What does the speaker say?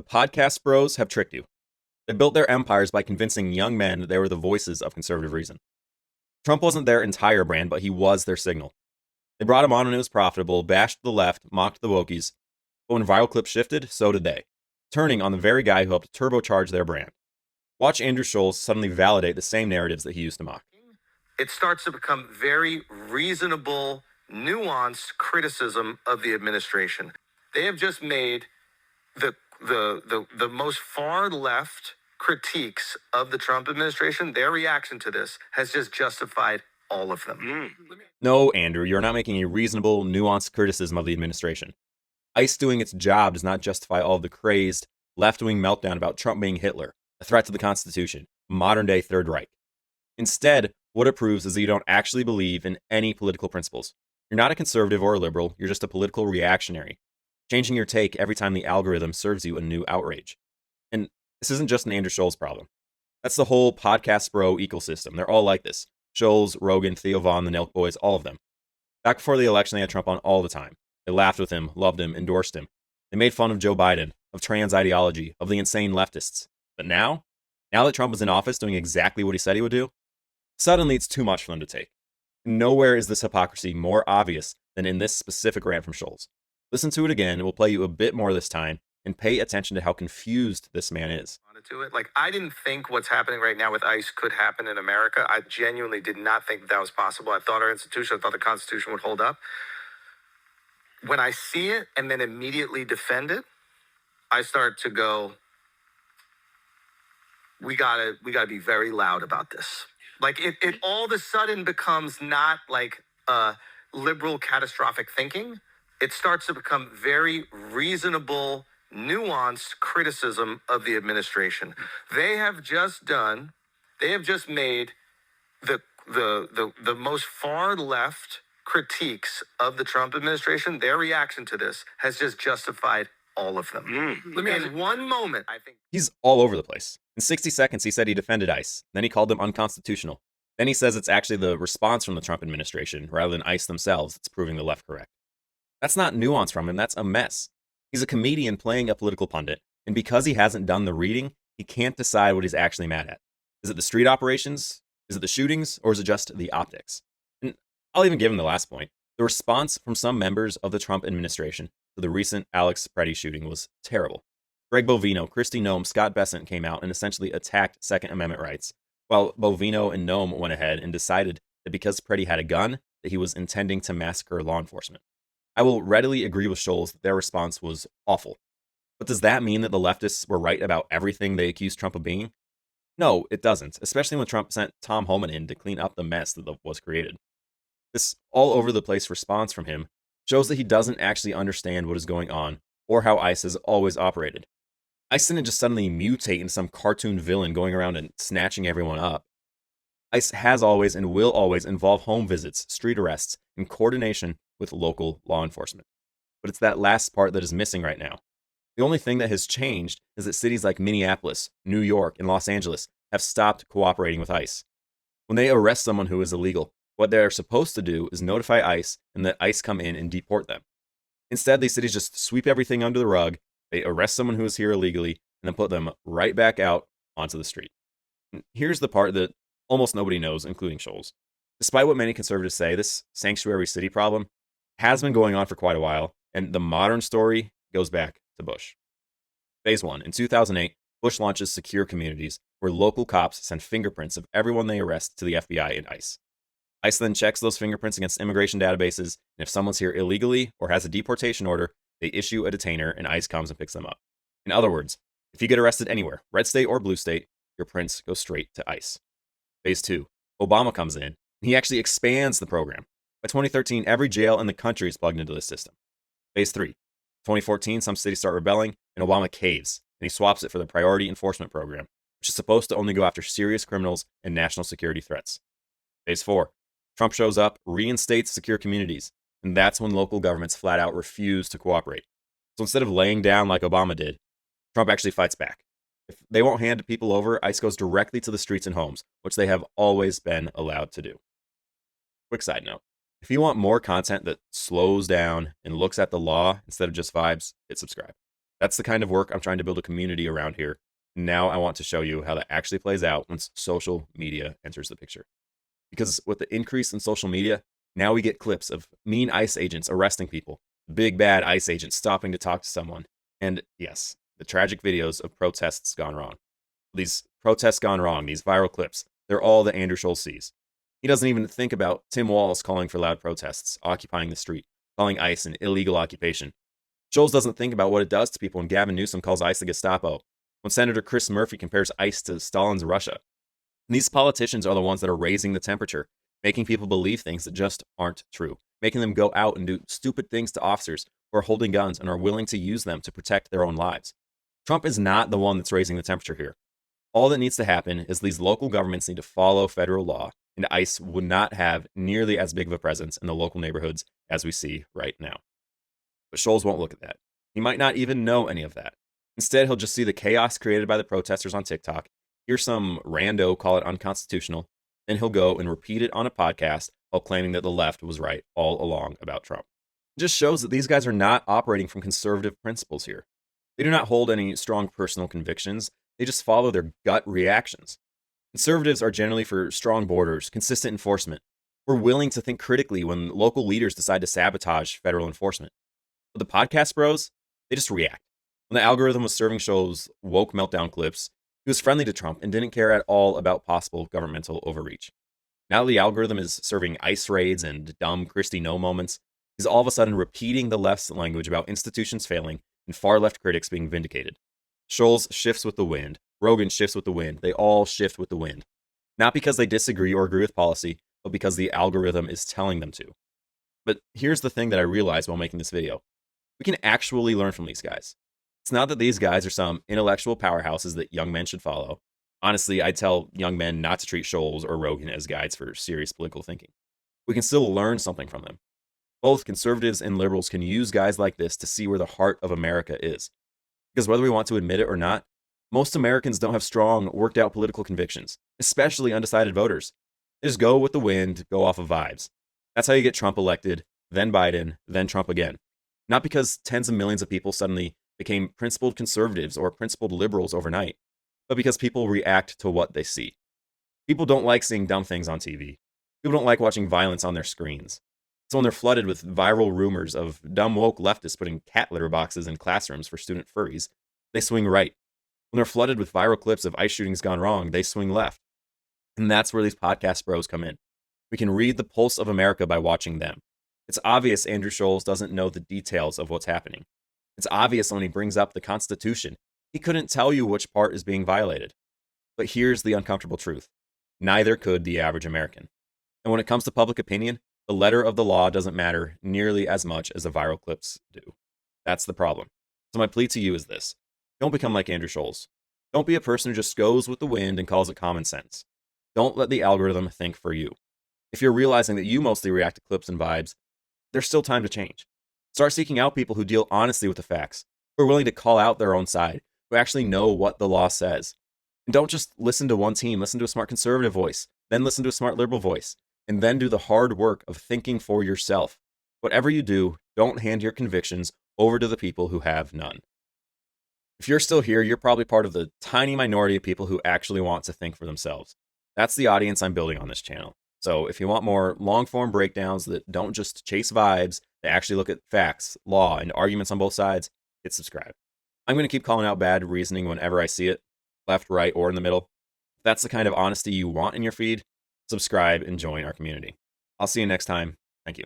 The podcast bros have tricked you. They built their empires by convincing young men that they were the voices of conservative reason. Trump wasn't their entire brand, but he was their signal. They brought him on when it was profitable, bashed the left, mocked the wokies, but when viral clips shifted, so did they, turning on the very guy who helped turbocharge their brand. Watch Andrew Schulz suddenly validate the same narratives that he used to mock. It starts to become very reasonable, nuanced criticism of the administration. They have just made the most far left critiques of the Trump administration. Their reaction to this has just justified all of them. No, Andrew, you're not making a reasonable, nuanced criticism of the administration. ICE doing its job does not justify all of the crazed, left-wing meltdown about Trump being Hitler, a threat to the Constitution, modern-day Third Reich. Instead, what it proves is that you don't actually believe in any political principles. You're not a conservative or a liberal, you're just a political reactionary, changing your take every time the algorithm serves you a new outrage. And this isn't just an Andrew Schulz problem. That's the whole podcast bro ecosystem. They're all like this. Schulz, Rogan, Theo, the Nelk Boys, all of them. Back before the election, they had Trump on all the time. They laughed with him, loved him, endorsed him. They made fun of Joe Biden, of trans ideology, of the insane leftists. But now that Trump is in office doing exactly what he said he would do, suddenly it's too much for them to take. Nowhere is this hypocrisy more obvious than in this specific rant from Schulz. Listen to it again, and we'll play you a bit more this time, and pay attention to how confused this man is. I didn't think what's happening right now with ICE could happen in America. I genuinely did not think that was possible. I thought our institution, I thought the Constitution would hold up. When I see it and then immediately defend it, I start to go, we gotta be very loud about this. Like it all of a sudden becomes not like liberal catastrophic thinking. It starts to become very reasonable, nuanced criticism of the administration. They have just made the most far left critiques of the Trump administration. Their reaction to this has just justified all of them. In one moment, I think he's all over the place. In 60 seconds, he said he defended ICE. Then he called them unconstitutional. Then he says it's actually the response from the Trump administration rather than ICE themselves that's proving the left correct. That's not nuance from him, that's a mess. He's a comedian playing a political pundit, and because he hasn't done the reading, he can't decide what he's actually mad at. Is it the street operations? Is it the shootings? Or is it just the optics? And I'll even give him the last point. The response from some members of the Trump administration to the recent Alex Pretti shooting was terrible. Greg Bovino, Kristi Noem, Scott Bessent came out and essentially attacked Second Amendment rights, while Bovino and Noem went ahead and decided that because Pretti had a gun, that he was intending to massacre law enforcement. I will readily agree with Schulz that their response was awful. But does that mean that the leftists were right about everything they accused Trump of being? No, it doesn't, especially when Trump sent Tom Homan in to clean up the mess that was created. This all-over-the-place response from him shows that he doesn't actually understand what is going on or how ICE has always operated. ICE didn't just suddenly mutate into some cartoon villain going around and snatching everyone up. ICE has always and will always involve home visits, street arrests, and coordination with local law enforcement. But it's that last part that is missing right now. The only thing that has changed is that cities like Minneapolis, New York, and Los Angeles have stopped cooperating with ICE. When they arrest someone who is illegal, what they're supposed to do is notify ICE and let ICE come in and deport them. Instead, these cities just sweep everything under the rug, they arrest someone who is here illegally, and then put them right back out onto the street. And here's the part that almost nobody knows, including Schulz. Despite what many conservatives say, this sanctuary city problem has been going on for quite a while, and the modern story goes back to Bush. Phase 1. In 2008, Bush launches Secure Communities, where local cops send fingerprints of everyone they arrest to the FBI and ICE. ICE then checks those fingerprints against immigration databases, and if someone's here illegally or has a deportation order, they issue a detainer and ICE comes and picks them up. In other words, if you get arrested anywhere, red state or blue state, your prints go straight to ICE. Phase 2. Obama comes in, and he actually expands the program. By 2013, every jail in the country is plugged into this system. Phase 3. 2014, some cities start rebelling, and Obama caves, and he swaps it for the Priority Enforcement Program, which is supposed to only go after serious criminals and national security threats. Phase 4. Trump shows up, reinstates Secure Communities, and that's when local governments flat out refuse to cooperate. So instead of laying down like Obama did, Trump actually fights back. If they won't hand people over, ICE goes directly to the streets and homes, which they have always been allowed to do. Quick side note. If you want more content that slows down and looks at the law instead of just vibes, hit subscribe. That's the kind of work I'm trying to build a community around here. Now I want to show you how that actually plays out once social media enters the picture. Because with the increase in social media, now we get clips of mean ICE agents arresting people, big bad ICE agents stopping to talk to someone, and yes, the tragic videos of protests gone wrong. These protests gone wrong, these viral clips, they're all that Andrew Schulz sees. He doesn't even think about Tim Walz calling for loud protests, occupying the street, calling ICE an illegal occupation. Schulz doesn't think about what it does to people when Gavin Newsom calls ICE the Gestapo, when Senator Chris Murphy compares ICE to Stalin's Russia. And these politicians are the ones that are raising the temperature, making people believe things that just aren't true, making them go out and do stupid things to officers who are holding guns and are willing to use them to protect their own lives. Trump is not the one that's raising the temperature here. All that needs to happen is these local governments need to follow federal law, and ICE would not have nearly as big of a presence in the local neighborhoods as we see right now. But Schulz won't look at that. He might not even know any of that. Instead, he'll just see the chaos created by the protesters on TikTok, hear some rando call it unconstitutional, then he'll go and repeat it on a podcast while claiming that the left was right all along about Trump. It just shows that these guys are not operating from conservative principles here. They do not hold any strong personal convictions. They just follow their gut reactions. Conservatives are generally for strong borders, consistent enforcement. We're willing to think critically when local leaders decide to sabotage federal enforcement. But the podcast bros, they just react. When the algorithm was serving Schulz woke meltdown clips, he was friendly to Trump and didn't care at all about possible governmental overreach. Now the algorithm is serving ICE raids and dumb Christy No moments. He's all of a sudden repeating the left's language about institutions failing and far left critics being vindicated. Schulz shifts with the wind. Rogan shifts with the wind. They all shift with the wind. Not because they disagree or agree with policy, but because the algorithm is telling them to. But here's the thing that I realized while making this video. We can actually learn from these guys. It's not that these guys are some intellectual powerhouses that young men should follow. Honestly, I tell young men not to treat Schulz or Rogan as guides for serious political thinking. We can still learn something from them. Both conservatives and liberals can use guys like this to see where the heart of America is. Because whether we want to admit it or not, most Americans don't have strong, worked out political convictions, especially undecided voters. They just go with the wind, go off of vibes. That's how you get Trump elected, then Biden, then Trump again. Not because tens of millions of people suddenly became principled conservatives or principled liberals overnight, but because people react to what they see. People don't like seeing dumb things on TV. People don't like watching violence on their screens. So when they're flooded with viral rumors of dumb woke leftists putting cat litter boxes in classrooms for student furries, they swing right. When they're flooded with viral clips of ICE shootings gone wrong, they swing left. And that's where these podcast bros come in. We can read the pulse of America by watching them. It's obvious Andrew Schulz doesn't know the details of what's happening. It's obvious when he brings up the Constitution. He couldn't tell you which part is being violated. But here's the uncomfortable truth. Neither could the average American. And when it comes to public opinion, the letter of the law doesn't matter nearly as much as the viral clips do. That's the problem. So my plea to you is this. Don't become like Andrew Schulz. Don't be a person who just goes with the wind and calls it common sense. Don't let the algorithm think for you. If you're realizing that you mostly react to clips and vibes, there's still time to change. Start seeking out people who deal honestly with the facts, who are willing to call out their own side, who actually know what the law says. And don't just listen to one team, listen to a smart conservative voice, then listen to a smart liberal voice, and then do the hard work of thinking for yourself. Whatever you do, don't hand your convictions over to the people who have none. If you're still here, you're probably part of the tiny minority of people who actually want to think for themselves. That's the audience I'm building on this channel. So if you want more long-form breakdowns that don't just chase vibes, that actually look at facts, law, and arguments on both sides, hit subscribe. I'm going to keep calling out bad reasoning whenever I see it, left, right, or in the middle. If that's the kind of honesty you want in your feed, subscribe and join our community. I'll see you next time. Thank you.